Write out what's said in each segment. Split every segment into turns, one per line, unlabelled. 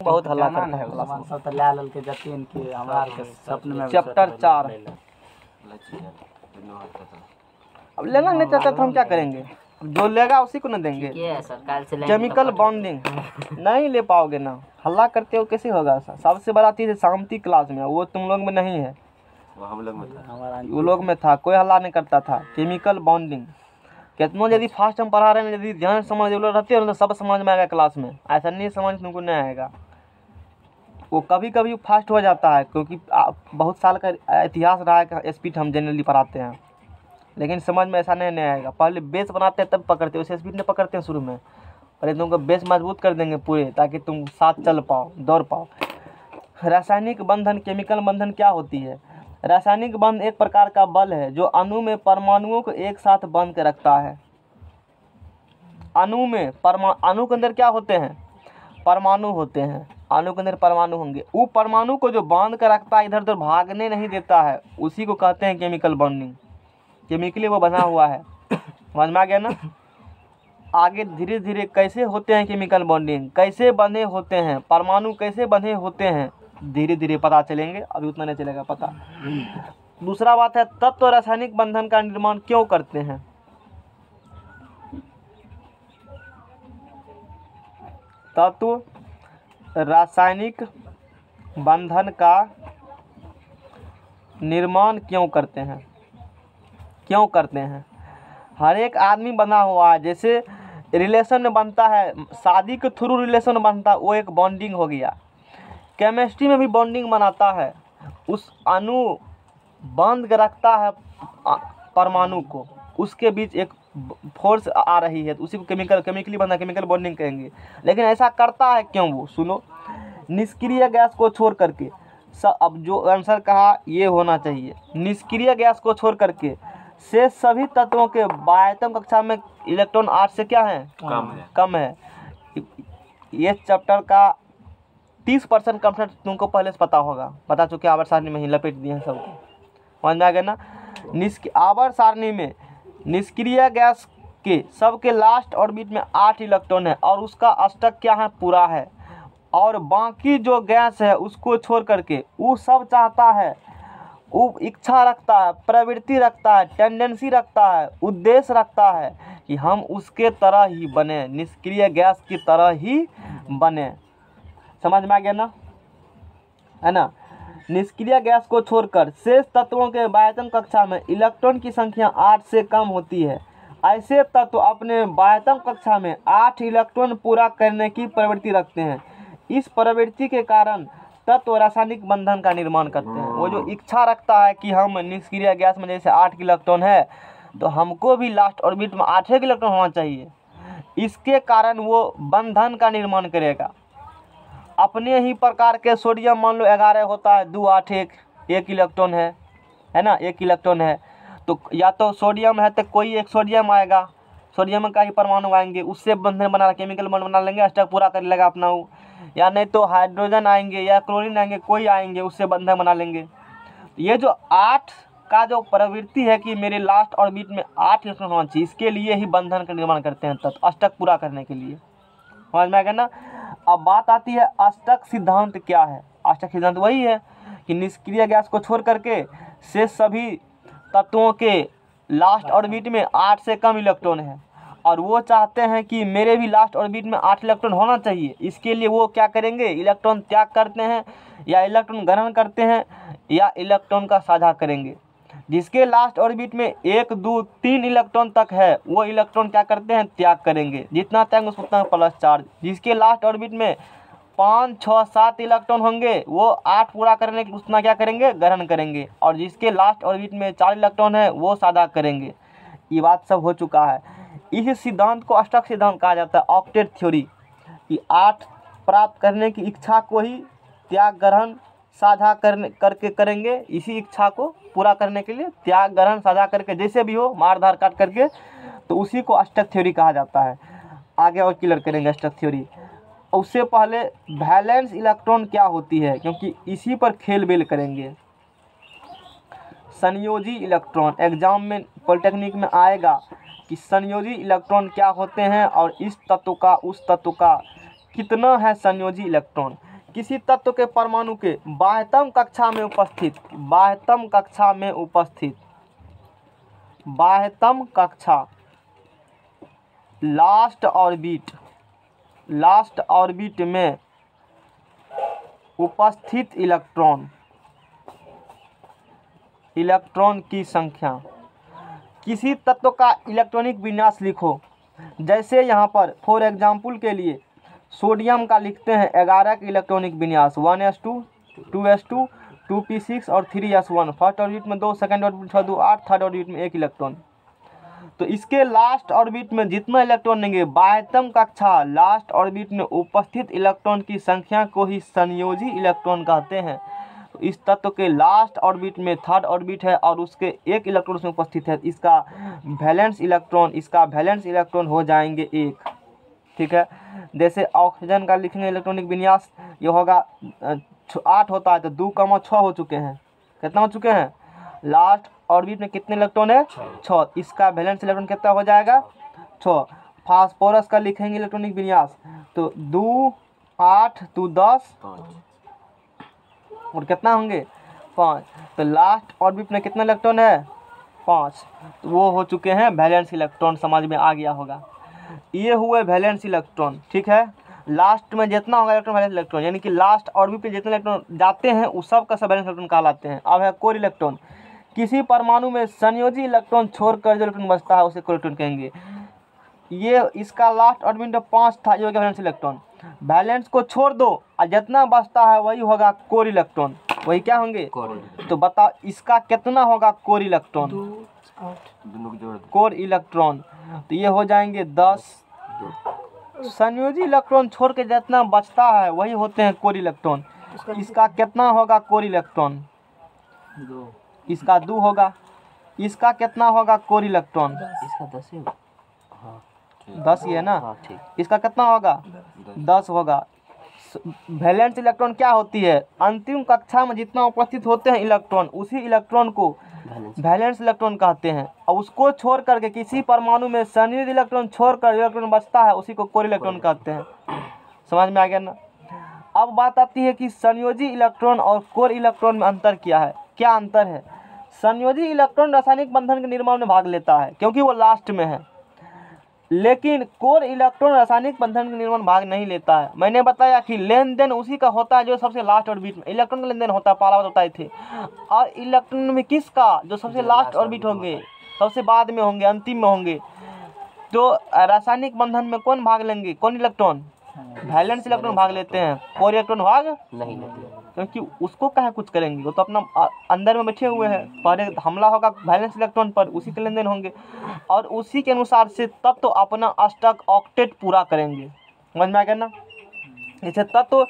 बहुत हल्ला करता है क्लास में।
सब तो ले लल के जतीन कि हमरा के सपने में
चैप्टर 4 अब लेना नहीं चाहता तो हम क्या करेंगे, जो लेगा उसी को न देंगे।
ये सरकार से
केमिकल बॉन्डिंग नहीं ले पाओगे ना, हल्ला करते हो कैसे होगा। सबसे बड़ा चीज़ है शांति क्लास में, वो तुम लोग में नहीं है,
वो हम लोग में था,
वो लोग में था। कोई हल्ला नहीं करता था। केमिकल बॉन्डिंग कितना यदि फास्ट हम पढ़ा रहे हैं, यदि ध्यान समझ रहते हो तो सब समझ में आएगा क्लास में, ऐसा नहीं समझ तुमको नहीं आएगा। वो कभी कभी फास्ट हो जाता है क्योंकि बहुत साल का इतिहास रहा है कि स्पीड हम जनरली पढ़ाते हैं, लेकिन समझ में ऐसा नहीं आएगा। पहले बेस बनाते हैं तब पकड़ते, वैसे स्पीड नहीं पकड़ते हैं शुरू में। पहले तुमको बेस मजबूत कर देंगे पूरे, ताकि तुम साथ चल पाओ, दौड़ पाओ। रासायनिक बंधन, केमिकल बंधन क्या होती है? रासायनिक बंध एक प्रकार का बल है जो अणु में परमाणुओं को एक साथ बांध के रखता है। अणु में अणु के अंदर क्या होते हैं? परमाणु होते हैं। अणु के अंदर परमाणु होंगे, वो परमाणु को जो बांध कर रखता है, इधर उधर भागने नहीं देता है, उसी को कहते हैं केमिकल बॉन्डिंग। केमिकली वो बना हुआ है, समझ में आ गया ना। आगे धीरे धीरे कैसे होते हैं केमिकल बॉन्डिंग, कैसे बंधे होते हैं परमाणु, कैसे बंधे होते हैं, धीरे धीरे पता चलेंगे, अभी उतना नहीं चलेगा पता। दूसरा बात है तत्व रासायनिक बंधन का निर्माण क्यों करते हैं? तत्व रासायनिक बंधन का निर्माण क्यों करते हैं? क्यों करते हैं? हर एक आदमी बना हुआ है, जैसे रिलेशन में बनता है, शादी के थ्रू रिलेशन बनता है, वो एक बॉन्डिंग हो गया। केमिस्ट्री में भी बॉन्डिंग बनाता है, उस अणु बांध के रखता है परमाणु को, उसके बीच एक फोर्स आ रही है, तो उसी को केमिकली बंधन, केमिकल बॉन्डिंग कहेंगे। लेकिन ऐसा करता है क्यों? वो सुनो, निष्क्रिय गैस को छोड़ करके अब जो आंसर कहा ये होना चाहिए। निष्क्रिय गैस को छोड़ करके से सभी तत्वों के बाह्यतम कक्षा में इलेक्ट्रॉन 8 से क्या है? कम है। ये चैप्टर का 30% कंसेप्ट तुमको पहले से पता होगा, बता चुके आवर्त सारणी में ही लपेट दिए हैं सबको, समझ में आ गया ना। आवर्त सारणी में निष्क्रिय गैस के सबके लास्ट ऑर्बिट में 8 इलेक्ट्रॉन है और उसका अष्टक क्या है? पूरा है। और बाकी जो गैस है उसको छोड़ करके वो सब चाहता है, वो इच्छा रखता है, प्रवृत्ति रखता है, टेंडेंसी रखता है, उद्देश्य रखता है कि हम उसके तरह ही बने, निष्क्रिय गैस की तरह ही बने। समझ में आ गया ना, है ना। निष्क्रिय गैस को छोड़कर शेष तत्वों के बाह्यतम कक्षा में इलेक्ट्रॉन की संख्या 8 से कम होती है। ऐसे तत्व अपने बाह्यतम कक्षा में 8 इलेक्ट्रॉन पूरा करने की प्रवृत्ति रखते हैं। इस प्रवृत्ति के कारण तत्व रासायनिक बंधन का निर्माण करते हैं। वो जो इच्छा रखता है कि हम निष्क्रिय गैस में जैसे 8 इलेक्ट्रॉन है तो हमको भी लास्ट ऑर्बिट में 8 इलेक्ट्रॉन होना चाहिए, इसके कारण वो बंधन का निर्माण करेगा। अपने ही प्रकार के सोडियम मान लो 11 होता है, 2 8 1 इलेक्ट्रॉन है ना, 1 इलेक्ट्रॉन है, तो या तो सोडियम है तो कोई एक सोडियम आएगा, सोडियम का ही परमाणु आएंगे, उससे बंधन बना केमिकल बॉन्ड बना लेंगे, अष्टक पूरा कर लेगा अपना वो। या नहीं तो हाइड्रोजन आएंगे या क्लोरीन आएंगे, कोई आएंगे, उससे बंधन बना लेंगे। ये जो 8 का जो प्रवृत्ति है कि मेरे लास्ट ऑर्बिट में 8 इलेक्ट्रॉन होना चाहिए, इसके लिए ही बंधन का निर्माण करते हैं तत्व, अष्टक पूरा करने के लिए। समझ में आ गया ना। अब बात आती है अष्टक सिद्धांत क्या है। अष्टक सिद्धांत वही है कि निष्क्रिय गैस को छोड़ करके से सभी तत्वों के लास्ट ऑर्बिट में 8 से कम इलेक्ट्रॉन है, और वो चाहते हैं कि मेरे भी लास्ट ऑर्बिट में 8 इलेक्ट्रॉन होना चाहिए। इसके लिए वो क्या करेंगे? इलेक्ट्रॉन त्याग करते हैं या इलेक्ट्रॉन ग्रहण करते हैं या इलेक्ट्रॉन का साझा करेंगे। जिसके लास्ट ऑर्बिट में 1 2 3 इलेक्ट्रॉन तक है वो इलेक्ट्रॉन क्या करते हैं? त्याग करेंगे, जितना त्याग उतना प्लस चार्ज। जिसके लास्ट ऑर्बिट में 5 6 7 इलेक्ट्रॉन होंगे वो 8 पूरा करने के उतना क्या करेंगे? ग्रहण करेंगे। और जिसके लास्ट ऑर्बिट में 4 इलेक्ट्रॉन है वो साझा करेंगे। ये बात सब हो चुका है। इस सिद्धांत को अष्टक सिद्धांत कहा जाता है, ऑक्टेट थ्योरी, कि 8 प्राप्त करने की इच्छा को ही त्याग ग्रहण साझा करके करेंगे। इसी इच्छा को पूरा करने के लिए त्याग ग्रहण साझा करके जैसे भी हो मार धार काट करके, तो उसी को अष्टक थ्योरी कहा जाता है। आगे और क्लियर करेंगे अष्टक थ्योरी। उससे पहले वैलेंस इलेक्ट्रॉन क्या होती है, क्योंकि इसी पर खेल बेल करेंगे। संयोजी इलेक्ट्रॉन एग्जाम में पॉलिटेक्निक में आएगा कि संयोजी इलेक्ट्रॉन क्या होते हैं और इस तत्व का उस तत्व का कितना है संयोजी इलेक्ट्रॉन। किसी तत्व के परमाणु के बाह्यतम कक्षा में उपस्थित, बाह्यतम कक्षा में उपस्थित, बाह्यतम कक्षा, लास्ट ऑर्बिट, लास्ट ऑर्बिट में उपस्थित इलेक्ट्रॉन, इलेक्ट्रॉन की संख्या। किसी तत्व का इलेक्ट्रॉनिक विन्यास लिखो। जैसे यहाँ पर फॉर एग्जांपल के लिए सोडियम का लिखते हैं 11 के इलेक्ट्रॉनिक विन्यास, 1s2, 2s2, 2p6 और 3s1। फर्स्ट ऑर्बिट में 2, सेकंड ऑर्बिट में 6, 2, 8, थर्ड ऑर्बिट में 1 इलेक्ट्रॉन। तो इसके लास्ट ऑर्बिट में जितना इलेक्ट्रॉन लेंगे, बाह्यतम कक्षा लास्ट ऑर्बिट में उपस्थित इलेक्ट्रॉन की संख्या को ही संयोजी इलेक्ट्रॉन कहते हैं। तो इस तत्व के लास्ट ऑर्बिट में थर्ड ऑर्बिट है और उसके 1 इलेक्ट्रॉन उसमें उपस्थित है, इसका वैलेंस इलेक्ट्रॉन, इसका वैलेंस इलेक्ट्रॉन हो जाएंगे 1। ठीक है। जैसे ऑक्सीजन का लिखेंगे इलेक्ट्रॉनिक विन्यास, ये होगा 8 होता है तो 2, 6 हो चुके हैं। कितना हो चुके हैं? लास्ट ऑर्बिट में कितने इलेक्ट्रॉन है? 6। इसका वैलेंस इलेक्ट्रॉन कितना हो जाएगा? 6। फास्फोरस का लिखेंगे इलेक्ट्रॉनिक विन्यास तो 2, 8, 2, 10 और कितना होंगे? 5। तो लास्ट ऑर्बिट में कितना इलेक्ट्रॉन है? 5। तो वो हो चुके हैं वैलेंस इलेक्ट्रॉन। समझ में आ गया होगा। ये हुए वैलेंस इलेक्ट्रॉन। ठीक है। लास्ट में जितना होगा इलेक्ट्रॉन वैलेंस इलेक्ट्रॉन, यानी कि लास्ट ऑर्बिट पे जितने इलेक्ट्रॉन जाते हैं उस सब का सब वैलेंस इलेक्ट्रॉन कहलाते हैं। अब है कोर इलेक्ट्रॉन। किसी परमाणु में संयोजी इलेक्ट्रॉन छोड़कर जो इलेक्ट्रॉन बचता है उसे कोर इलेक्ट्रॉन कहेंगे। ये इसका लास्ट ऑर्बिट 5 था, ये हो गया वैलेंस इलेक्ट्रॉन। वैलेंस को छोड़ दो और जितना बचता है वही होगा कोर इलेक्ट्रॉन। वही क्या होंगे? तो बताओ इसका कितना होगा कोर इलेक्ट्रॉन? कोर इलेक्ट्रॉन तो ये हो जाएंगे 10। संयोजी इलेक्ट्रॉन छोड़ के जितना बचता है वही होते हैं कोर इलेक्ट्रॉन। इसका कितना होगा कोर इलेक्ट्रॉन?
2।
इसका 2 होगा। इसका कितना होगा कोर इलेक्ट्रॉन?
इसका 10 है।
10 ही है ना?
हाँ ठीक।
इसका कितना होगा? 10 होगा। वैलेंस इलेक्ट्रॉन क्या होती है? अंतिम कक्षा में जितना उपस्थित होते हैं इलेक्ट्रॉन, उसी इलेक्ट्रॉन को वैलेंस इलेक्ट्रॉन कहते हैं। और उसको छोड़ करके किसी परमाणु में संयोजित इलेक्ट्रॉन छोड़कर इलेक्ट्रॉन बचता है उसी को कोर इलेक्ट्रॉन कहते हैं। समझ में आ गया ना? अब बात आती है कि संयोजी इलेक्ट्रॉन और कोर इलेक्ट्रॉन में अंतर क्या है? क्या अंतर है? संयोजी इलेक्ट्रॉन रासायनिक बंधन के निर्माण में भाग लेता है क्योंकि वो लास्ट में है, लेकिन कोर इलेक्ट्रॉन रासायनिक बंधन के निर्माण भाग नहीं लेता है। मैंने बताया कि लेन देन उसी का होता है जो सबसे लास्ट ऑर्बिट में। इलेक्ट्रॉन का लेन देन होता है, पहला बात बताए थे। और इलेक्ट्रॉन में किसका? जो सबसे लास्ट ऑर्बिट होंगे, सबसे बाद में होंगे, अंतिम में होंगे। तो रासायनिक बंधन में कौन भाग लेंगे? कौन इलेक्ट्रॉन? वैलेंस इलेक्ट्रॉन भाग लेते हैं। कोर इलेक्ट्रॉन भाग
नहीं लेते
क्योंकि उसको कहाँ कुछ करेंगे, वो तो अपना अंदर में बैठे हुए हैं। पहले हमला होगा वैलेंस इलेक्ट्रॉन पर, उसी के लेन देन होंगे और उसी के अनुसार से तत्व अपना अष्टक ऑक्टेट पूरा करेंगे। समझ में आ गया ना? जैसे तत्व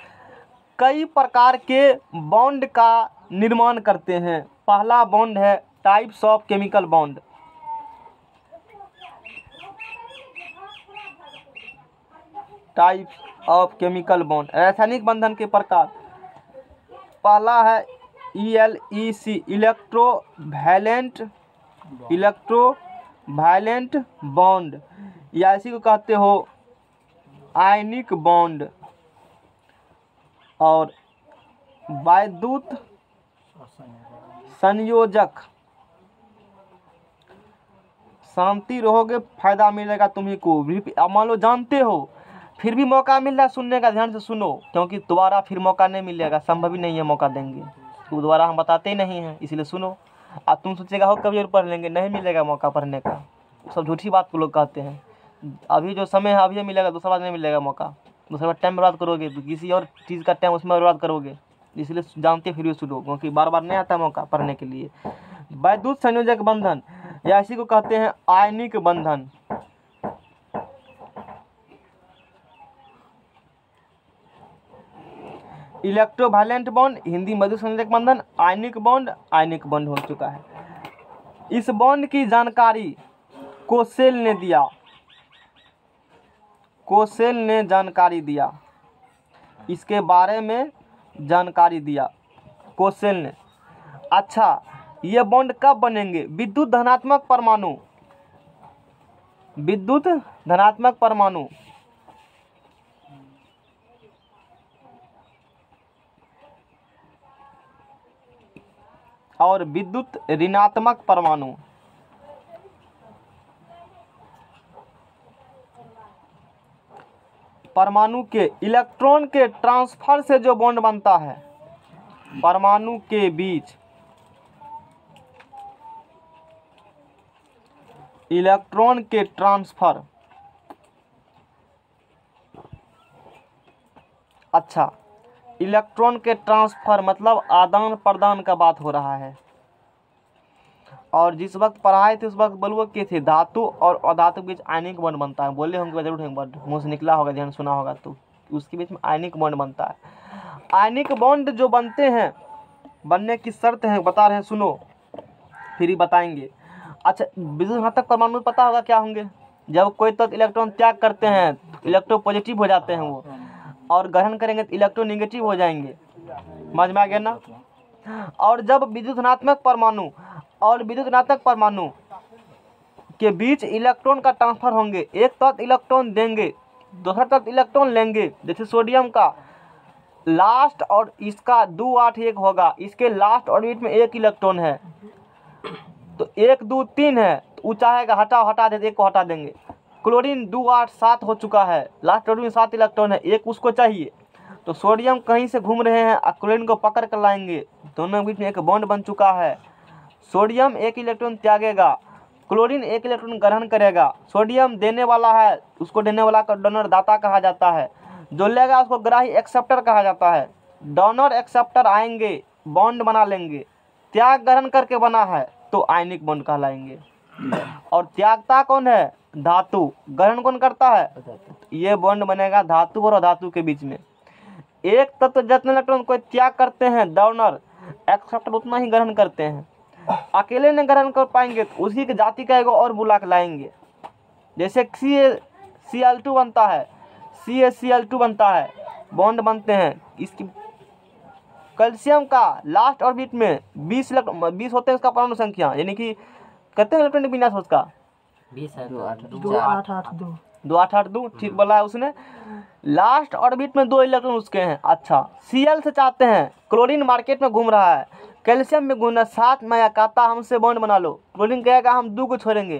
कई प्रकार के बॉन्ड का निर्माण करते हैं। पहला बॉन्ड है types of chemical bond. Types of chemical bond, रासायनिक बंधन के प्रकार। पहला है ELEC, इलेक्ट्रोवैलेंट बॉन्ड, या इसी को कहते हो आयनिक बॉन्ड। और वैद्युत संयोजक। शांति रहोगे फायदा मिलेगा तुम्ही को भी। अब मान लो जानते हो फिर भी मौका मिल रहा है सुनने का, ध्यान से सुनो क्योंकि दोबारा फिर मौका नहीं मिलेगा, संभव ही नहीं है मौका देंगे तो दोबारा हम बताते ही नहीं हैं, इसलिए सुनो। अब तुम सोचेगा हो कभी और पढ़ लेंगे, नहीं मिलेगा मौका पढ़ने का। सब झूठी बात को लोग कहते हैं। अभी जो समय है अभी मिलेगा, दूसरा बार नहीं मिलेगा मौका। दूसरा बार टाइम बर्बाद करोगे तो किसी और चीज़ का टाइम उसमें बर्बाद करोगे, इसलिए जानते फिर भी सुनो क्योंकि बार बार नहीं आता मौका पढ़ने के लिए। वैद्युत संयोजक बंधन या इसी को कहते हैं आयनिक बंधन। इलेक्ट्रोवैलेंट बॉन्ड, हिंदी वैद्युत संयोजक बंधन। आयनिक बॉन्ड हो चुका है। इस बॉन्ड की जानकारी कोसेल ने जानकारी दिया, इसके बारे में जानकारी दिया कोसेल ने। अच्छा, ये बॉन्ड कब बनेंगे? विद्युत धनात्मक परमाणु और विद्युत ऋणात्मक परमाणु। परमाणु के इलेक्ट्रॉन के ट्रांसफर से जो बॉन्ड बनता है, परमाणु के बीच इलेक्ट्रॉन के ट्रांसफर, अच्छा इलेक्ट्रॉन के ट्रांसफर मतलब आदान प्रदान का बात हो रहा है। और जिस वक्त पढ़ाए थे उस वक्त बोलबो किए थे धातु और अधातु के बीच आयनिक बॉन्ड बनता है, बोले होंगे जरूर एक बार मुँह से निकला होगा, ध्यान सुना होगा, तो उसके बीच में आयनिक बॉन्ड बनता है। आयनिक बॉन्ड जो बनते हैं, बनने की शर्त है बता रहे हैं, सुनो फिर ही बताएंगे। अच्छा विद्युत घातक परमाणु पता होगा क्या होंगे? जब कोई तत्व इलेक्ट्रॉन त्याग करते हैं इलेक्ट्रो पॉजिटिव हो जाते हैं वो, और ग्रहण करेंगे तो इलेक्ट्रो नेगेटिव हो जाएंगे। समझ में आ गया ना? और जब विद्युत धनात्मक परमाणु और विद्युत ऋणात्मक परमाणु के बीच इलेक्ट्रॉन का ट्रांसफर होंगे, एक तत्व इलेक्ट्रॉन देंगे दूसरा तत्व इलेक्ट्रॉन लेंगे, जैसे सोडियम का लास्ट और इसका 2 8 1 होगा, इसके लास्ट ऑर्बिट में 1 इलेक्ट्रॉन है, तो 1 2 3 है, तो वो चाहेगा हटाओ, हटा दे, 1 को हटा देंगे। क्लोरीन 2 8 7 हो चुका है, लास्ट ऑर्बिट में 7 इलेक्ट्रॉन है, 1 उसको चाहिए, तो सोडियम कहीं से घूम रहे हैं, क्लोरीन को पकड़ कर लाएंगे, दोनों के बीच में एक बॉन्ड बन चुका है। सोडियम 1 इलेक्ट्रॉन त्यागेगा, क्लोरीन 1 इलेक्ट्रॉन ग्रहण करेगा। सोडियम देने वाला है, उसको देने वाला का डोनर दाता कहा जाता है, जो लेगा उसको ग्राही एक्सेप्टर कहा जाता है। डोनर एक्सेप्टर आएंगे, बॉन्ड बना लेंगे, त्याग ग्रहण करके बना है तो आयनिक बॉन्ड कहलाएंगे। और त्यागता कौन है? धातु। ग्रहण कौन करता है? ये बॉन्ड बनेगा धातु और अधातु के बीच में। एक तत्व जितने इलेक्ट्रॉन को त्याग करते हैं डोनर एक्सेप्टर उतना ही ग्रहण करते हैं। अकेले ने ग्रहण कर पाएंगे तो उसी की जाति का एगो और बुला के लाएंगे, जैसे CaCl2 बनता है, CaCl2 बनता है, बॉन्ड बनते हैं। इसकी कैल्शियम का लास्ट ऑर्बिट में 20 होते हैं उसका परमाणु संख्या, यानी कि कितने इलेक्ट्रॉन विन्यास है उसका?
20 है,
2 8 8 2, ठीक बोला है उसने। लास्ट ऑर्बिट में 2 इलेक्ट्रॉन उसके हैं। अच्छा Cl से चाहते हैं, क्लोरीन मार्केट में घूम रहा है, कैल्शियम में घूमना, साथ में या कहता हमसे बॉन्ड बना लो। क्लोरीन कहेगा हम 2 को छोड़ेंगे,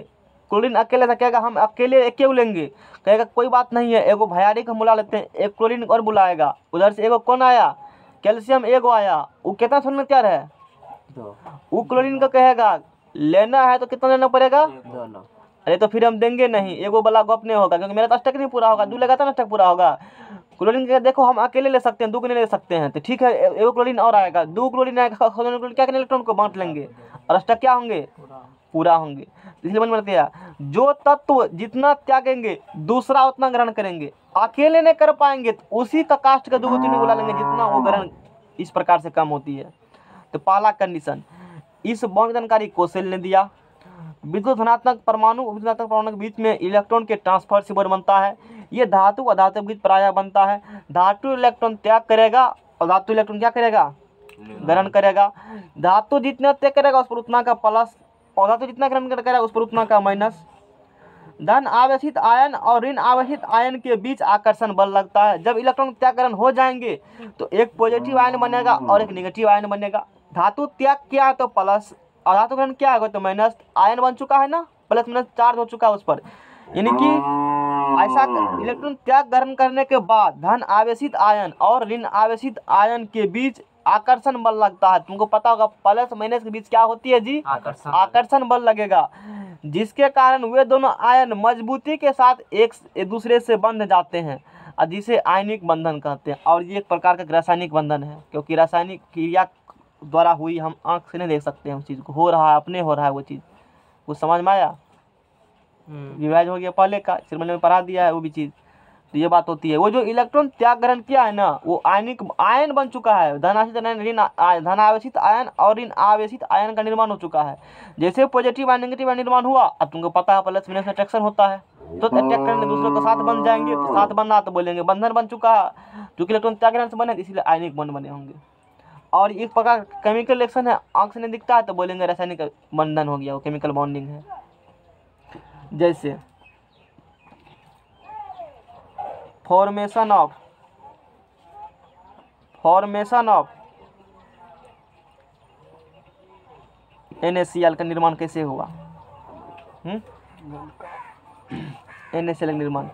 क्लोरीन अकेले से कहेगा हम अकेले 1 को लेंगे, कहेगा कोई बात नहीं है, एगो भैयारी को बुला लेते हैं, एक क्लोरीन और बुलाएगा, उधर से एगो कौन आया? कैल्शियम एगो आया, वो कितना छोड़ने तैयार है? वो क्लोरीन को कहेगा लेना है तो कितना लेना पड़ेगा? अरे तो फिर हम देंगे नहीं, एगो वाला गप नहीं होगा, क्योंकि मेरा तो अष्टक नहीं पूरा होगा, 2 लेगा तो अष्टक पूरा होगा। क्लोरीन के देखो हम अकेले ले सकते हैं, 2 को नहीं ले सकते हैं, तो ठीक है एगो क्लोरीन और आएगा, 2 क्लोरीन आएगा, क्या करेंगे इलेक्ट्रॉन को बांट लेंगे और अष्टक क्या होंगे? पूरा होंगे। इसलिए मन में जो तत्व जितना त्यागेंगे दूसरा उतना ग्रहण करेंगे, अकेले नहीं कर पाएंगे तो उसी का कास्ट का 2 को 3 को बुला लेंगे, जितना वो ग्रहण इस प्रकार से कम होती है। तो पहला कंडीशन, इस बॉन्ड जानकारी कोसेल ने दिया। विद्युत धनात्मक परमाणु और विद्युत ऋणात्मक परमाणु के बीच में इलेक्ट्रॉन के ट्रांसफर से बॉन्ड बनता है। ये धातु अधातु के बीच प्रायः बनता है। धातु इलेक्ट्रॉन त्याग करेगा और धातु इलेक्ट्रॉन क्या करेगा? ग्रहण करेगा। धातु जितना त्याग करेगा उस पर उतना का प्लस, और धातु जितना ग्रहण करेगा उस पर उतना का माइनस। धन आवेशित आयन और ऋण आवेशित आयन के बीच आकर्षण बल लगता है। जब इलेक्ट्रॉन त्याग ग्रहण हो जाएंगे तो एक पॉजिटिव आयन बनेगा और एक नेगेटिव आयन बनेगा। धातु त्याग किया है तो प्लस, और धातु ग्रहण क्या है तो माइनस। आयन बन चुका है ना, प्लस माइनस चार्ज हो चुका है उस पर, यानी कि ऐसा इलेक्ट्रॉन त्याग ग्रहण करने के बाद धन आवेशित आयन और ऋण आवेशित आयन के बीच आकर्षण बल लगता है। तुमको पता होगा प्लस माइनस के बीच क्या होती है जी? आकर्षण बल लगेगा, जिसके कारण वे दोनों आयन मजबूती के साथ एक दूसरे से बंध जाते हैं और जिसे आयनिक बंधन कहते हैं। और ये एक प्रकार का रासायनिक बंधन है, क्योंकि रासायनिक क्रिया द्वारा हुई, हम आंख से नहीं देख सकते हैं उस चीज़ को, हो रहा है, अपने हो रहा है वो चीज़। कुछ समझ में आया? रिवाइज हो गया पहले का, सिरमल में पढ़ा दिया है वो भी चीज़। तो ये बात होती है। वो जो इलेक्ट्रॉन त्याग ग्रहण किया है ना, वो आयनिक आयन बन चुका है। धनावेशित आयन, ऋण धनावेशित आयन और ऋण आवेशित आयन का निर्माण हो चुका है। जैसे पॉजिटिव आयन नेगेटिव आयन निर्माण हुआ, अब तुमको पता है प्लस माइनस अट्रैक्शन होता है, तो अट्रैक्ट करने दूसरे के साथ बन जाएंगे, तो साथ बनना तो बोलेंगे बंधन बन चुका है। क्योंकि इलेक्ट्रॉन त्याग ग्रहण से बने इसलिए आयनिक बंध बने होंगे। और एक प्रकार केमिकल रिएक्शन है, आंख से नहीं दिखता है तो बोलेंगे रासायनिक बंधन हो गया, वो केमिकल बॉन्डिंग है। जैसे फॉर्मेशन ऑफ NaCl का निर्माण कैसे हुआ? NaCl का निर्माण।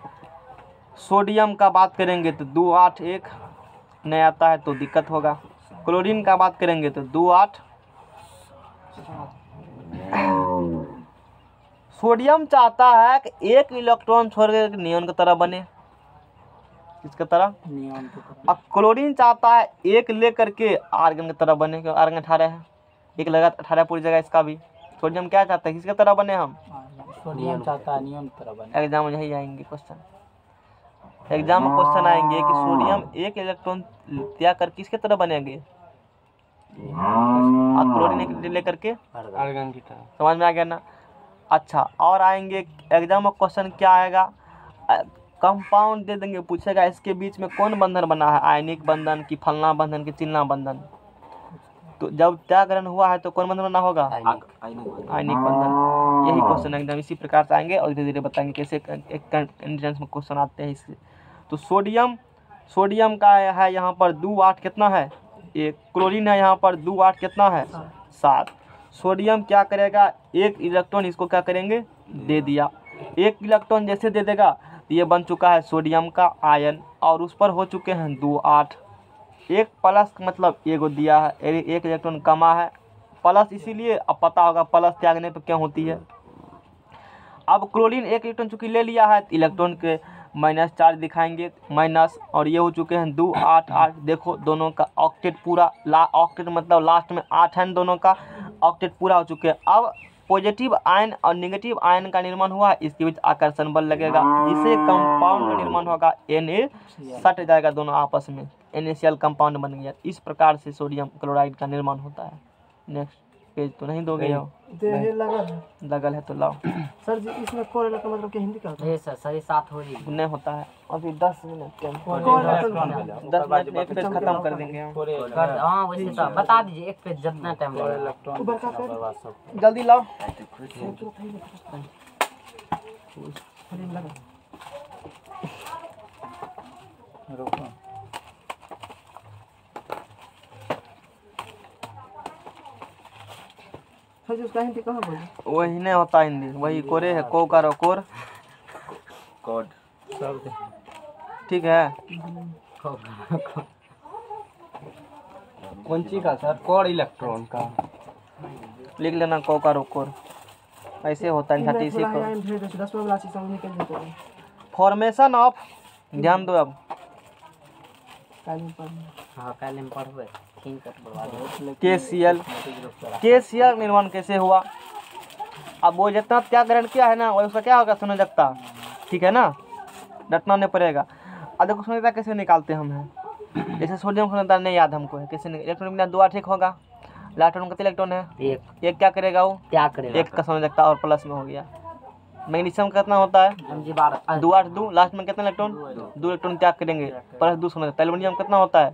सोडियम का बात करेंगे तो 281 नहीं आता है तो दिक्कत होगा। क्लोरीन का बात करेंगे तो 28। सोडियम चाहता है कि एक इलेक्ट्रॉन छोड़ के नियॉन की तरह बने, किसकी तरह?
नियॉन की तरह।
अब क्लोरीन चाहता है एक ले करके आर्गन की तरह बने, क्योंकि आर्गन 18 है, एक लगा 18 पूरी जगह इसका भी। सोडियम क्या चाहता है, किसकी तरह बने हम?
सोडियम चाहता है नियॉन की तरह बने।
एग्जाम में यही आएंगे क्वेश्चन, एग्जाम में क्वेश्चन आएंगे कि सोडियम एक इलेक्ट्रॉन त्याग कर किसके तरह बनेंगे? क्लोरीन एक लेकर के
आर्गन की तरह।
समझ में आ गया ना? अच्छा, और आएंगे एग्जाम में क्वेश्चन क्या आएगा, कंपाउंड दे देंगे, पूछेगा इसके बीच में कौन बंधन बना है, आयनिक बंधन की फलना बंधन की चिलना बंधन। तो जब त्यागरण हुआ है तो कौन बंधन बना होगा? आयनिक बंधन। यही क्वेश्चन एकदम इसी प्रकार से आएंगे और धीरे धीरे बताएंगे कैसे एक एंट्रेंस में क्वेश्चन आते हैं इससे। तो सोडियम का है यहाँ पर 2 8 कितना है? एक। क्लोरीन है यहाँ पर 2 8 कितना है? 7। सोडियम क्या करेगा, एक इलेक्ट्रॉन इसको क्या करेंगे? दे दिया। एक इलेक्ट्रॉन जैसे दे देगा तो ये बन चुका है सोडियम का आयन, और उस पर हो चुके हैं 2 8। एक प्लस मतलब एगो दिया है, एक इलेक्ट्रॉन कमा है, प्लस इसीलिए अब पता होगा प्लस त्यागने पर क्या होती है। अब क्लोरीन एक इलेक्ट्रॉन चूंकि ले लिया है, इलेक्ट्रॉन के माइनस चार्ज दिखाएंगे माइनस, और ये हो चुके हैं 2 8 8। देखो दोनों का ऑक्टेट पूरा, ऑक्टेट मतलब लास्ट में 8 है, दोनों का ऑक्टेट पूरा हो चुके हैं। अब पॉजिटिव आयन और नेगेटिव आयन का निर्माण हुआ, इसके बीच आकर्षण बल लगेगा, जिससे कंपाउंड का निर्माण होगा, Na सट जाएगा दोनों आपस में, NaCl कंपाउंड बन गया। इस प्रकार से सोडियम क्लोराइड का निर्माण होता है। नेक्स्ट पेज तो नहीं दोगे? लगल है तो लाओ।
सर जी इसमें कोरेला का मतलब क्या हिंदी का होता है? सर सही 7 हो जी
नहीं होता है, अभी 10 मिनट 10 मिनट एक पेज खत्म कर देंगे हम।
हाँ वैसे तो बता दीजिए एक पेज जितना टाइम लगेगा।
जल्दी लाओ।
उसका हिंदी कहाँ बोले?
वही नहीं होता हिंदी, वही कोरे है, को का कोर
कोड
ठीक है।
कौन सी का सर? कोड इलेक्ट्रॉन का
लिख लेना, को का कोर ऐसे होता है। 36 को फॉर्मेशन ऑफ, ध्यान दो अब, KCl निर्माण कैसे हुआ? अब वो जितना त्यागरण किया है ना, वो उसका क्या होगा? संयोजकता, ठीक है ना, डटना नहीं पड़ेगा। अब देखो संयोजकता कैसे निकालते हम हैं, जैसे सोडियम संयोजकता नहीं याद हमको है, कैसे इलेक्ट्रॉन बिना 2 8 होगा, इलेक्ट्रॉन कितने इलेक्ट्रॉन है? एक क्या करेगा वो? त्याग करेगा, एक का संयोजकता और प्लस में हो गया। मैग्नीशियम कितना होता है? 2 8 2, लास्ट में कितना इलेक्ट्रॉन? 2 इलेक्ट्रॉन त्याग करेंगे, प्लस 2 संयोजकता। एल्युमिनियम कितना होता है?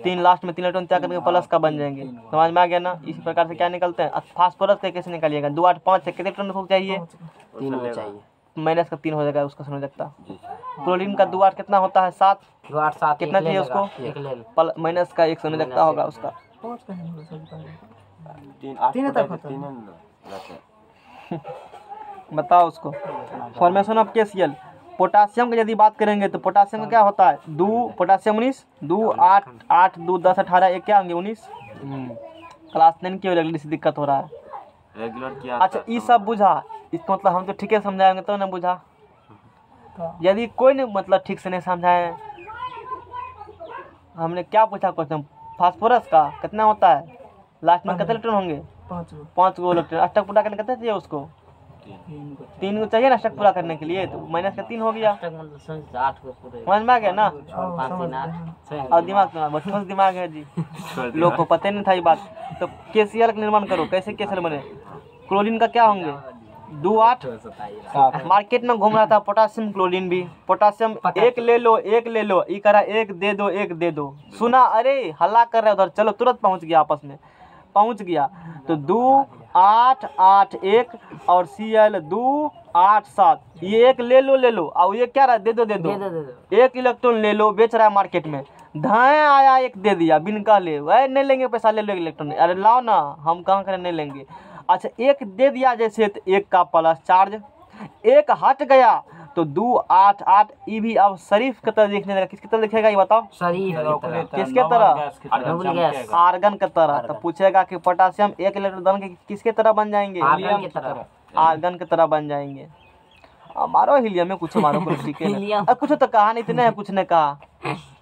3, लास्ट में 3 इलेक्ट्रॉन त्याग करके प्लस का बन जाएंगे। समझ में आ गया ना? इसी प्रकार से क्या निकलते हैं? फास्फोरस का कैसे निकालिएगा? 2 8 5 से कितने इलेक्ट्रॉन चाहिए?
3 चाहिए,
माइनस का 3 हो जाएगा उसका संयोजकता। क्लोरीन का 2 8 कितना होता है? 7।
2 8 7
कितना चाहिए उसको? माइनस का 1 संयोजकता होगा उसका।
3
बताओ उसको। Formation of KCl। पोटासियम की यदि बात करेंगे तो पोटासियम का क्या होता है? 2 पोटासियम 19, 2 8 8 2 10 18, एक क्या होंगे? 19। क्लास 9 की रेगुलर से दिक्कत हो रहा है,
रेगुलर किया।
अच्छा ये सब बुझा, इसका मतलब हम तो ठीक है समझाएंगे तो ना बुझा। यदि कोई नहीं मतलब ठीक से नहीं समझाए, हमने क्या पूछा क्वेश्चन? फास्फोरस का कितना होता है? लास्ट में कितने इलेक्ट्रॉन होंगे? 5 गो इलेक्ट्रॉन। अष्टक पूरा करने कितने चाहिए उसको? 3 को चाहिए ना अष्टक पूरा करने के लिए, तो माइनस का 3 हो गया। समझ में आ गया ना? और दिमाग में बहुत दिमाग है जी, लोग को पता नहीं था ये बात। तो KCl का निर्माण करो, कैसे KCl बने? क्लोरीन का क्या होंगे? 2 8 मार्केट में घूम रहा था पोटासियम क्लोरीन भी। पोटासियम एक ले लो, एक ले लो, ये करा एक दे दो, एक दे दो। सुना, अरे हल्ला कर रहे उधर, चलो तुरंत पहुंच गया, आपस में पहुंच गया। तो 2 8 8 1 और Cl 2 8 7, ये एक ले लो और ये क्या रहा? दे दो। एक इलेक्ट्रॉन ले लो, बेच रहा है मार्केट में। धाए आया एक दे दिया बिन का ले, वह नहीं लेंगे पैसा, ले लो इलेक्ट्रॉन, अरे लाओ ना, हम कहाँ करें नहीं लेंगे। अच्छा एक दे दिया जैसे तो एक का प्लस चार्ज, एक हट गया तो 2 8 8, ये भी अब शरीफ की तरह देखने लगा। किसकी तरह दिखेगा ये बताओ?
शरीफ की तरह।
किसके तरह?
डबल गैस
आर्गन की तरह। तो पूछेगा कि पोटासियम एक इलेक्ट्रॉन के किसके तरह बन जाएंगे?
आर्गन की तरह।
आर्गन की तरह बन जाएंगे। मारो हीलियम में कुछ मारो ठीक है।
हीलियम।
अब कुछ तो कहा नहीं तूने, कुछ ने कहा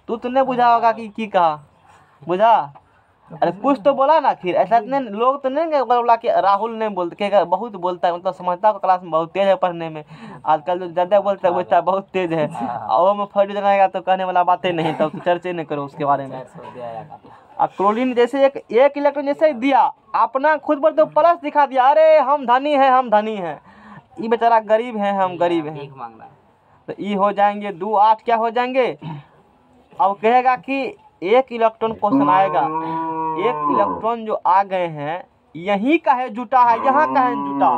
तूने बुझा होगा कि की कहा बुझा। अरे कुछ तो बोला ना। फिर ऐसा इतने लोग तो नहीं बोला कि राहुल नहीं बोलते, क्या बहुत बोलता है, मतलब समझता है क्लास में बहुत तेज है पढ़ने में। आजकल जो ज़्यादा बोलता है वो बहुत तेज है, और में फर्स्ट लगाएगा तो कहने वाला बातें नहीं, तो चर्चे नहीं करो उसके बारे में। क्लोरीन जैसे एक इलेक्ट्रॉन जैसे दिया, अपना खुद पर तो प्लस दिखा दिया, अरे हम धनी हैं, हम धनी हैं। ये बेचारा गरीब है, हम गरीब हैं।
भीख मांग रहा है।
तो ये हो जाएंगे 2 8 क्या हो जाएंगे। अब कहेगा कि एक इलेक्ट्रॉन क्वेश्चन आएगा, एक इलेक्ट्रॉन जो आ गए हैं यहीं का है जुटा है, यहाँ का है जुटा,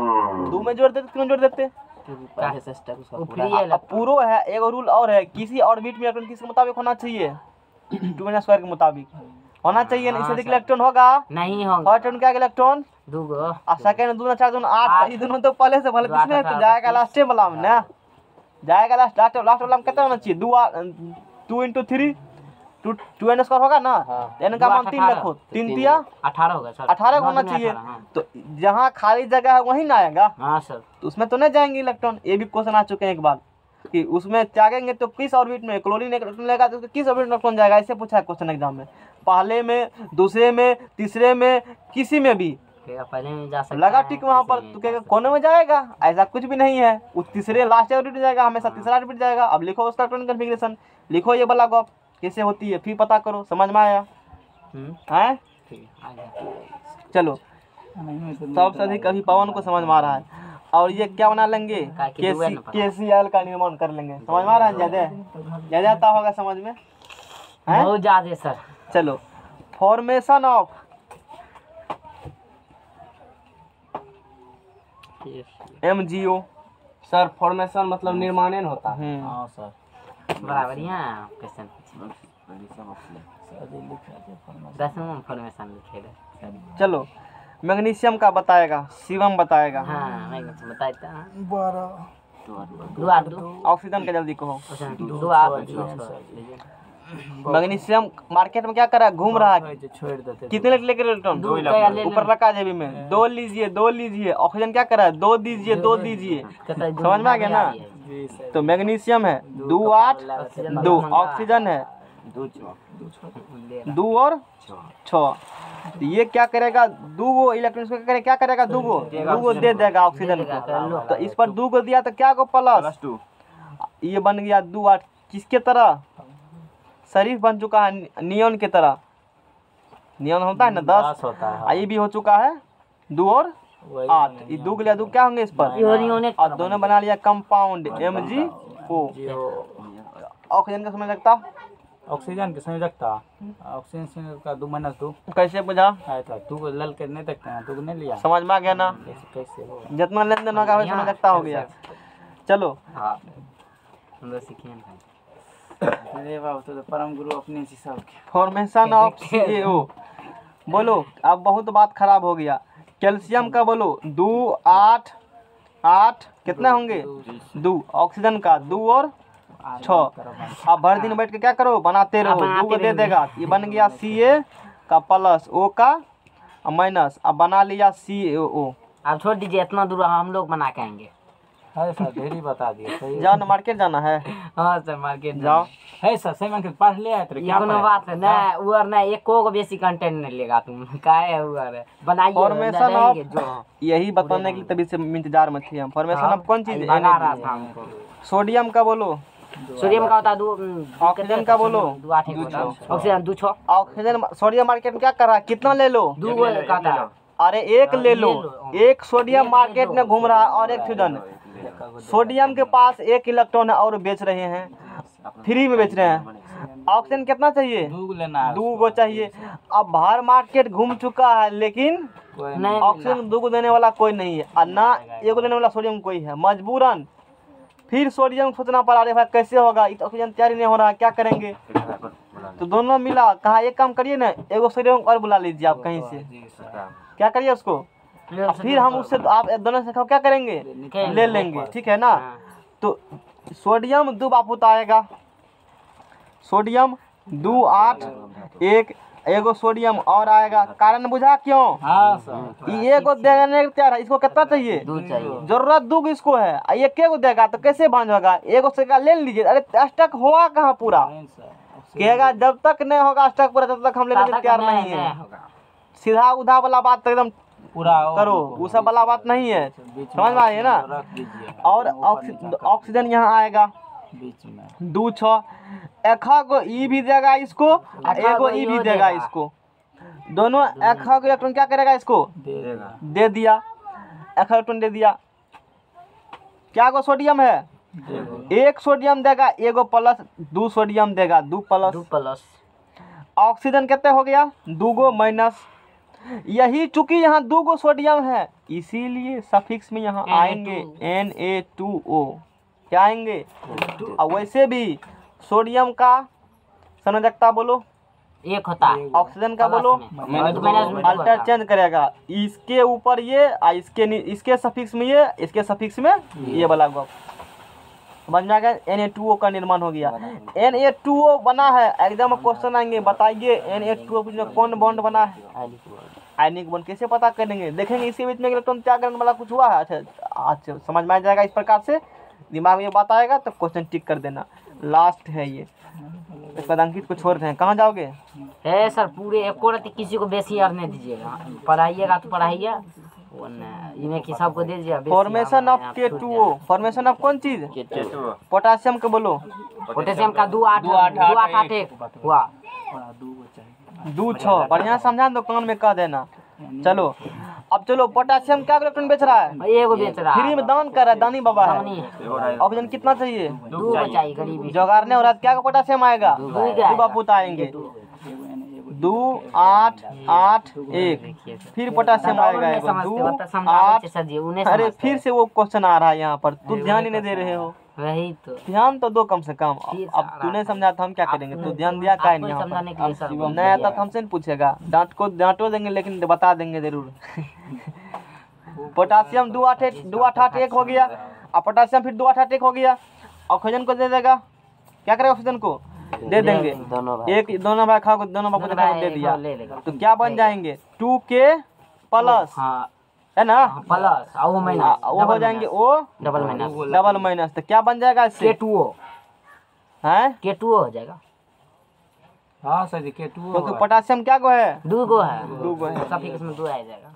2 में जोड़ देते, क्यों जोड़ देते? अब पूरो है। एक रूल और है, किसी ऑर्बिट में इलेक्ट्रॉन किसके मुताबिक होना चाहिए? 2n² के मुताबिक होना चाहिए ना। इससे इलेक्ट्रॉन होगा
नहीं होगा।
फर्स्ट क्या इलेक्ट्रॉन?
2 गो।
सेकंड 2 4 2 8, ये दोनों तो पहले से भले किसमें तो जाएगा लास्ट वाला में ना, जाएगा लास्ट वाला में कितना होना चाहिए? 2 × 3 2n² होगा ना। n का मान 3 रखो, 3 तिया
18 होगा सर।
18 होना चाहिए। तो जहाँ खाली जगह है वहीं ना आएगा।
हाँ सर।
तो उसमें तो नहीं जाएंगे इलेक्ट्रॉन। ये भी क्वेश्चन आ चुके हैं एक बार कि उसमें त्यागेंगे तो किस ऑर्बिट में क्लोरीन एक इलेक्ट्रॉन लेगा, तो किस ऑर्बिट में इलेक्ट्रॉन जाएगा, ऐसे पूछा है क्वेश्चन एग्जाम में। पहले में, दूसरे में, तीसरे में, किसी में भी
पहले में जा सकता
लगा
है,
टिक वहाँ पर, तो कहेगा कोने में जाएगा, ऐसा कुछ भी नहीं है। वो तीसरे लास्ट ऑर्बिट में जाएगा, हमेशा तीसरा ऑर्बिट जाएगा। अब लिखो उसका इलेक्ट्रॉनिक कन्फिग्रेशन, लिखो ये वाला गप कैसे होती है, फिर पता करो। समझ में आया? हैं? चलो, सबसे अधिक अभी पवन को समझ में आ रहा है। और ये क्या बना लेंगे? KCl का निर्माण कर लेंगे। समझ में आ रहा है? ज्यादा आता होगा समझ में, हैं?
बहुत ज्यादा सर।
चलो, formation of MgO।
Sir formation मतलब निर्माण होता है।
हाँ सर बराबर यहाँ क्वेश्चन 10वां फॉर्मेशन लिखे रहे।
चलो, मैग्नीशियम का बताएगा, शिवम बताएगा।
हाँ मैं बताता हूँ। 2
ऑक्सीजन का जल्दी कहो।
2
मैग्नीशियम मार्केट में क्या कर रहा है? घूम रहा है। कितने लेकर इलेक्ट्रॉन? ऊपर रखा जेबी में। 2 लीजिए, 2 लीजिए। ऑक्सीजन क्या कर रहा है? 2 दीजिए, 2 दीजिए। समझ में आ गया ना? तो मैग्नीशियम है 2 8 2, ऑक्सीजन है 2 और 6। तो ये क्या करेगा? 2 गो इलेक्ट्रॉन क्या करेगा? 2 गो दे देगा ऑक्सीजन को। तो इस पर 2 गो दिया तो क्या को +2, ये बन गया 2 8। किसके तरह? शरीफ बन चुका है नियॉन की तरह। नियॉन होता है ना 10 होता है। ये भी हो चुका है 2 और 8। ये 2 के लिए 2 क्या होंगे इस पर? और दोनों बना लिया कंपाउंड MgO। ऑक्सीजन का समय लगता,
ऑक्सीजन के संयोजकता, ऑक्सीजन संयोजकता 2 - 2
कैसे बुझा?
था 2 लल के नहीं देखते हैं, 2 नहीं लिया।
समझ में आ गया ना?
कैसे हो
जितना लेन देन होगा वैसे लगता हो गया। चलो,
हाँ हम सीखे हैं।
अरे बाबू तो परम गुरु अपने से सब के।
फॉर्मेशन ऑफ CaO बोलो। अब बहुत बात खराब हो गया। कैल्शियम का बोलो 2 8 8 कितने होंगे? 2। ऑक्सीजन का 2 और 6। अब भर दिन बैठ के क्या करो? बनाते रहो। 2 को दे देगा। ये बन गया Ca का प्लस, O का माइनस। अब बना लिया CaO।
अब छोड़ दीजिए, इतना दूर हम लोग बना के आएंगे।
है सर ढेरी बता दिए। सही
जाओ ना, मार्केट जाना है।
हाँ सर मार्केट
जाओ।
है सर सही में पढ़ लिया तो क्या
कोनो बात है ना। उर ना एको को बेसी कंटेंट नहीं लेगा तुम। काहे उर बनाइए
फॉर्मेशन ऑफ, यही बताने के लिए तभी से इंतजार में थे हम। फॉर्मेशन ऑफ कौन चीज?
बना रहा था हमको।
सोडियम का बोलो।
सोडियम का होता है 2।
ऑक्सीजन का बोलो
2 8 ऑक्सीजन 2 6।
ऑक्सीजन सोडियम मार्केट में क्या कर रहा है? कितना ले लो?
2 कहता है।
अरे एक ले लो। एक सोडियम मार्केट में घूम रहा है और एक ऑक्सीजन। सोडियम के पास 1 इलेक्ट्रॉन है और बेच रहे हैं, फ्री में बेच रहे हैं। ऑक्सीजन कितना चाहिए?
2 लेना है।
2 गो चाहिए। अब बाहर मार्केट घूम चुका है, लेकिन
नहीं
ऑक्सीजन 2 को देने वाला कोई नहीं है, और ना 1 को देने वाला सोडियम कोई है। मजबूरन फिर सोडियम सोचना पड़ा, अरे भाई कैसे होगा, ऑक्सीजन तैयारी नहीं हो रहा है, क्या करेंगे? तो दोनों मिला, कहा एक काम करिए ना, एगो सोडियम और बुला लीजिए आप कहीं से, क्या करिए उसको, फिर हम उससे आप दोनों से क्या करेंगे, ले लेंगे, ठीक है ना। तो सोडियम 2 बापूत आएगा, सोडियम 2 8 1, एगो सोडियम और आएगा। कारण बुझा क्यों?
हाँ सर।
ये एगो देने को तैयार है, इसको कितना चाहिए?
2 चाहिए।
जरूरत 2 इसको है, ये को देगा तो कैसे बांध होगा? एगो से का ले लीजिए। अरे स्टक हुआ कहाँ पूरा?
नहीं सर।
कहेगा जब तक नहीं होगा स्टक पूरा तब तक हम लेने के तैयार नहीं है। सीधा उधा वाला बात एकदम
पूरा
करो, वो सब वाला बात नहीं है, समझ में आई है ना। और ऑक्सीजन यहाँ आएगा
बीच में
2 6, एखा को ई भी देगा इसको, एगो ई भी देगा इसको, दोनों एखा को इलेक्ट्रॉन क्या करेगा इसको, दे दिया, एखा इलेक्ट्रॉन दे दिया। क्या गो सोडियम है? 1 सोडियम देगा, एगो प्लस, 2 सोडियम देगा, 2 प्लस। ऑक्सीजन कितने हो गया? 2 गो माइनस। यही चूंकि यहाँ 2 गो सोडियम है, इसीलिए सफिक्स में यहाँ आएंगे Na2O, क्या आएंगे। और वैसे भी सोडियम का संयोजकता बोलो
1 होता है,
ऑक्सीजन का बोलो अल्टर चेंज करेगा, इसके ऊपर ये, इसके सफिक्स में ये, इसके सफिक्स में ये वाला गप, समझ में आ गया। Na2O का निर्माण हो गया। Na2O बना है, एग्जाम में क्वेश्चन आएंगे, बताइए Na2O में कौन बॉन्ड बना है? Ionic bond. कैसे पता करेंगे? देखेंगे इसी बीच में इलेक्ट्रॉन त्याग करने वाला कुछ हुआ है। अच्छा समझ में आ जाएगा, इस प्रकार से दिमाग में ये बात आएगा तो क्वेश्चन टिक कर देना। लास्ट है ये, इस पर अंकित को छोड़ दें। कहाँ जाओगे?
है सर, पूरे एको रति किसी को बेसी और नहीं दीजिएगा, पढ़ाइएगा तो पढ़ाइए, इन्हें की सबको दे दीजिएगा।
Formation of K2O, formation of कौन चीज? पोटासियम के बोलो।
पोटेशियम का 2 8 8 1 हुआ,
2 6, बढ़िया समझा दो, कान में कह देना। चलो अब चलो, पोटासियम क्या इलेक्ट्रॉन बेच रहा है?
एगो बेच रहा है,
फ्री में दान कर रहा है, दानी बाबा है। ऑक्सीजन कितना चाहिए?
2 चाहिए गरीबी।
जोगाड़ने हो रहा है, क्या का पोटासियम आएगा? 2 बापूत आएंगे, 2 8 8 1, फिर पोटासियम आएगा 2 8। अरे फिर से वो क्वेश्चन आ रहा है यहाँ पर, तू ध्यान ही नहीं दे रहे हो।
वही तो,
ध्यान तो दो कम से कम। अब तूने समझा तो हम क्या करेंगे? तू ध्यान दिया का नहीं यहाँ पर? नहीं आता तो हमसे नहीं पूछेगा, डांटो देंगे, लेकिन बता देंगे जरूर। पोटासियम 2 8 1 हो गया, अब पोटासियम फिर 2 8 1 हो गया। ऑक्सीजन को दे देगा, क्या करेगा? ऑक्सीजन को दे देंगे, एक दोनों भाई खा को, दोनों बापू ने दे दिया, तो क्या बन जाएंगे? 2K प्लस, है ना,
प्लस और माइनस,
वो हो जाएंगे ओ डबल माइनस। तो क्या बन जाएगा इससे?
K2O
हैं?
K2O हो जाएगा।
हाँ सर जी, K2O
क्योंकि पोटासियम क्या को है?
2 गो है,
2 गो है,
सफिक्स में 2 आ जाएगा।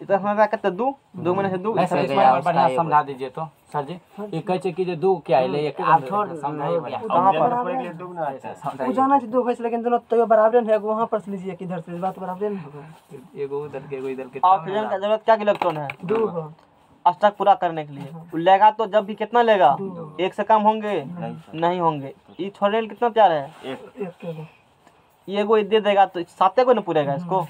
इतना समझा कितना? 2 में से 2
नहीं सर, इस बार बढ़िया समझा दीजिए तो सर जी। ये कहे कि जो 2 क्या है ले,
आप छोड़ समझाइए।
कहाँ पर?
जाना चाहिए 2 भैंस, लेकिन दोनों तो बराबर है, वहाँ पर लीजिए किधर से, बात बराबर नहीं होगा।
एगो उधर के, एगो इधर के।
ऑक्सीजन का जरूरत क्या इलेक्ट्रॉन है?
2 हो,
स्टक पूरा करने के लिए लेगा, तो जब भी कितना लेगा? 1 से कम होंगे नहीं होंगे। ये छोड़ने के लिए कितना तैयार है?
1
ये को दे देगा तो 7 को नहीं पूरेगा इसको।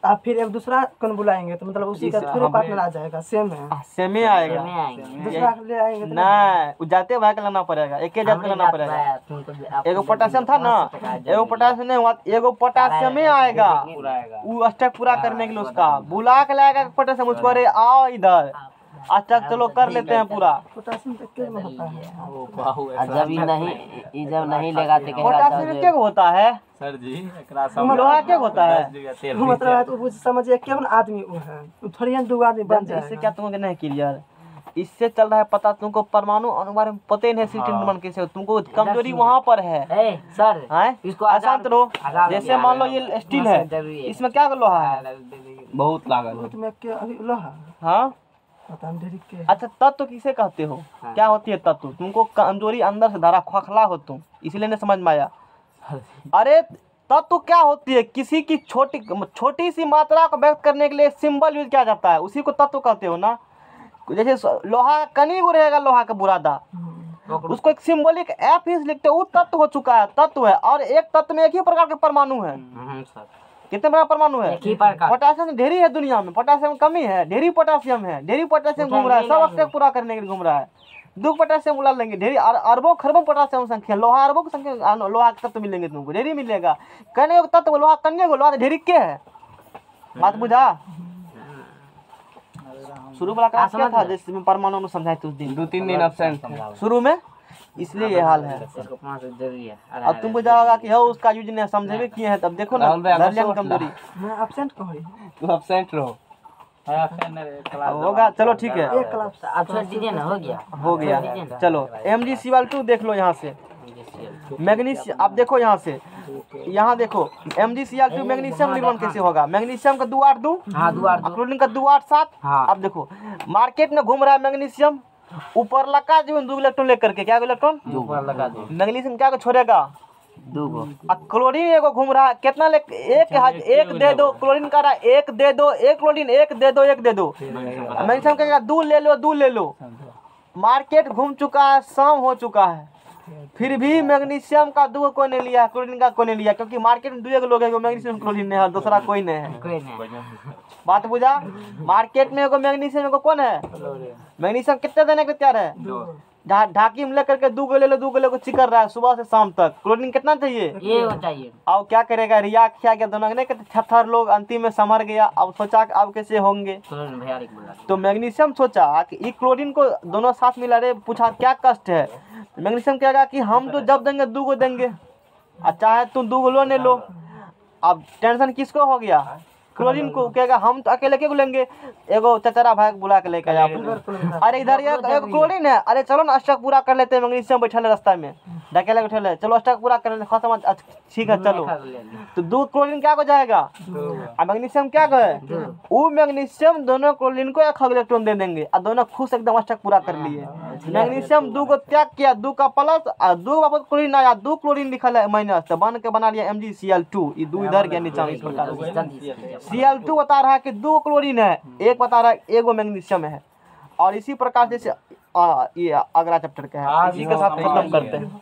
आप फिर एक दूसरा कौन बुलाएंगे तो मतलब उसी का थोड़े पार्टनर आ जाएगा, सेम है,
सेम ही आएगा।
दूसरा ले आएंगे तो
नहीं, जाते भाई का लेना पड़ेगा, एक ही जाते लेना पड़ेगा। एगो पोटासियम था ना, एगो पोटासियम नहीं हुआ, एगो पोटासियम ही आएगा, वो स्टक पूरा करने के लिए उसका बुला के लाएगा पोटासियम, उसको अरे आओ इधर स्टक चलो कर लेते हैं पूरा।
पोटासियम तक के में होता है,
जब जब नहीं लेगा तो
पोटासियम क्या होता है
सर जी?
लोहा क्या होता है?
मतलब है तो समझिए केवल आदमी वो है, थोड़ी 2 आदमी बन
इससे
जाए।
क्या तुमको नहीं क्लियर? इससे चल रहा है पता, तुमको परमाणु अणु बारे में पता ही नहीं, सिस्टम निर्माण कैसे हो, तुमको कमजोरी वहाँ पर है।
सर
हैं?
इसको
अशांत रहो। जैसे मान लो ये स्टील है, इसमें क्या लोहा है?
बहुत लागल है।
तुम्हें क्या अभी लोहा
हाँ
पता नहीं ढेरी के।
अच्छा, तत्व किसे कहते हो? क्या होती है तत्व? तुमको कमजोरी अंदर से धारा खोखला हो तुम, इसलिए नहीं समझ में आया। अरे तत्व क्या होती है? किसी की छोटी सी मात्रा को व्यक्त करने के लिए सिंबल यूज किया जाता है, उसी को तत्व कहते हो ना। जैसे लोहा कनी को रहेगा, लोहा का बुरादा, उसको एक सिंबॉलिक एफ ही लिखते हो, वो तत्व हो चुका है, तत्व है। और एक तत्व में एक ही प्रकार के परमाणु है। कितने बड़ा परमाणु है? पोटासियम ढेरी है दुनिया में, पोटासियम कमी है, ढेरी पोटासियम है, ढेरी पोटासियम घूम रहा है, सब अवश्य पूरा करने के लिए घूम रहा है। 2 पोटासियम उड़ा लेंगे, ढेरी अरबों खरबों पोटासियम संख्या, लोहा अरबों की संख्या, लोहा के तत्व मिलेंगे तुमको, ढेरी मिलेगा। कहने का तत्व लोहा, कन्या को लोहा ढेरी के है, बात बुझा। शुरू वाला क्लास क्या था जैसे मैं परमाणु में समझाए थे उस दिन,
2-3 दिन एब्सेंट
शुरू में, इसलिए ये हाल है।
इसको 5 जरूरी है।
अब तुमको जाओगा कि हो उसका यूज नहीं समझे भी किए हैं, तब देखो ना दर्जन कमजोरी
मैं एब्सेंट कहाँ रही?
तू एब्सेंट रहो।
होगा। चलो ठीक है,
एक क्लास
अब छोड़ दीजिए ना, हो गया
हो गया। चलो MgCl2 देख लो यहाँ से, मैग्नीशियम। अब देखो यहाँ से, यहाँ देखो MgCl2 मैग्नीशियम निर्माण कैसे होगा। मैग्नीशियम का 282,
हाँ 2
क्लोरीन का 287।
हाँ।
अब देखो मार्केट में घूम रहा है मैग्नीशियम, ऊपर लगा जो 2 इलेक्ट्रॉन लेकर के, क्या इलेक्ट्रॉन
ऊपर लगा दो
मैग्नीशियम क्या को छोड़ेगा
2 गो।
अब क्लोरीन एगो घूम रहा है, कितना एक दे दो, क्लोरीन का रहा है 1 दे दो, एक क्लोरीन 1 दे दो, 1 दे दो। मैग्नीशियम कहेगा 2 ले लो, 2 ले लो। मार्केट घूम चुका है, शाम हो चुका है, फिर भी मैग्नीशियम का 2 कोई नहीं लिया, क्लोरीन का कोई नहीं लिया, क्योंकि मार्केट में 2 लोग है, मैग्नीशियम क्लोरीन नहीं है, दूसरा कोई नहीं है।
कोई नहीं।
बात बुझा। मार्केट में एगो मैग्नीशियम एगो कौन है, मैग्नीशियम कितने देने के तैयार है, ढाकी में लेकर के 2 गो ले लो, 2 गो चिकर रहा है सुबह से शाम तक। क्लोरीन कितना चाहिए,
ये हो चाहिए।
अब क्या करेगा, रिया किया गया दोनों ने, 76 लोग अंतिम में संभर गया। अब सोचा कि अब कैसे होंगे,
क्लोरीन भैया एक बोला
तो मैग्नीशियम सोचा कि ये क्लोरीन को दोनों साथ मिला रहे, पूछा क्या कष्ट है। मैग्नीशियम कहेगा कि हम तो जब देंगे 2 गो देंगे, चाहे तुम 2 गो लो नहीं लो। अब टेंशन किसको हो गया, क्लोरीन को। कहेगा हम तो अकेले क्यों लेंगे, एगो चचरा भाई बुला के लेके जाओ। अरे इधर एक क्लोरीन है, अरे चलो ना अष्टक पूरा कर लेते हैं। मैग्नीशियम बैठल है रास्ता में, ढकेले बैठल है, चलो अष्टक पूरा कर लेते, खत्म, ठीक है चलो। तो 2 क्लोरीन क्या हो जाएगा, और मैग्नीशियम क्या कहे, वो मैग्नीशियम दोनों क्लोरीन को 1 इलेक्ट्रॉन दे देंगे, और दोनों खुश एकदम अष्टक पूरा कर लिए। मैग्नीशियम 2 को त्याग किया, 2 का प्लस और 2 वापस क्लोरीन आया, 2 क्लोरीन लिखा है माइनस, तो बन के बना लिया MgCl2। ये 2 इधर गया नीचे, इस प्रकार Cl2 बता रहा है कि 2 क्लोरीन है, 1 बता रहा है 1 मैग्नीशियम है। और इसी प्रकार जैसे ये अगला चैप्टर का है, इसी के साथ खत्म करते हैं।